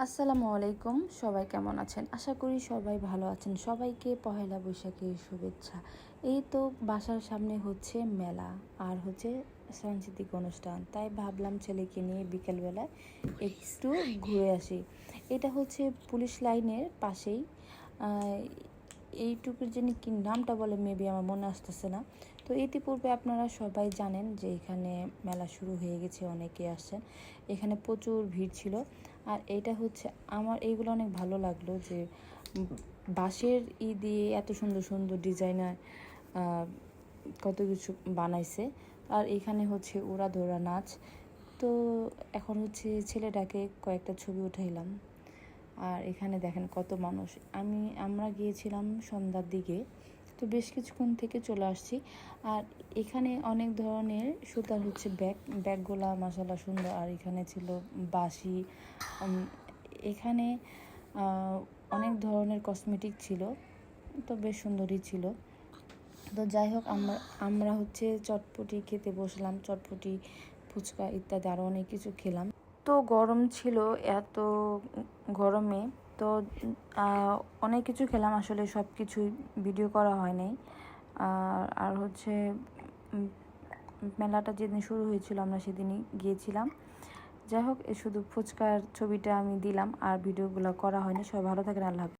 আসসালামু আলাইকুম, সবাই কেমন আছেন? আশা করি সবাই ভালো আছেন। সবাইকে পহেলা বৈশাখের শুভেচ্ছা। এই তো বাসার সামনে হচ্ছে মেলা আর হচ্ছে সাংস্কৃতিক অনুষ্ঠান, তাই ভাবলাম ছেলেকে নিয়ে বিকেলবেলায় একটু ঘুরে আসি। এটা হচ্ছে পুলিশ লাইনের পাশেই। এইটুকুর জন্য কি নামটা বলে মেবি আমার মনে আসতেছে না। তো ইতিপূর্বে আপনারা সবাই জানেন যে এখানে মেলা শুরু হয়ে গেছে, অনেকে আসছেন। এখানে প্রচুর ভিড় ছিল। আর এটা হচ্ছে আমার এইগুলো অনেক ভালো লাগলো যে বাঁশের দিয়ে এত সুন্দর সুন্দর ডিজাইনার কত কিছু বানাইছে। আর এখানে হচ্ছে ওরা ধরা নাচ। তো এখন হচ্ছে ছেলেটাকে কয়েকটা ছবি উঠাইলাম। আর এখানে দেখেন কত মানুষ। আমরা গিয়েছিলাম সন্ধ্যার দিকে, তো বেশ কিছুক্ষণ থেকে চলে আসছি। আর এখানে অনেক ধরনের সুতার হচ্ছে ব্যাগগুলা মাশাআল্লাহ সুন্দর। আর এখানে ছিল বাঁশি। এখানে অনেক ধরনের কসমেটিক ছিল, তো বেশ সুন্দরই ছিল। তো যাই হোক, আমরা হচ্ছে চটপটি খেতে বসলাম। চটপটি, ফুচকা ইত্যাদি আরও অনেক কিছু খেলাম। তো গরম ছিল, এত গরমে তো অনেক কিছু খেলাম। আসলে সব কিছুই ভিডিও করা হয় নাই। আর হচ্ছে মেলাটা যেদিন শুরু হয়েছিল আমরা সেদিনই গিয়েছিলাম। যাই হোক, শুধু ফুচকার ছবিটা আমি দিলাম, আর ভিডিওগুলো করা হয়নি। সবাই ভালো থাকেন, আল্লাহ হাফেজ।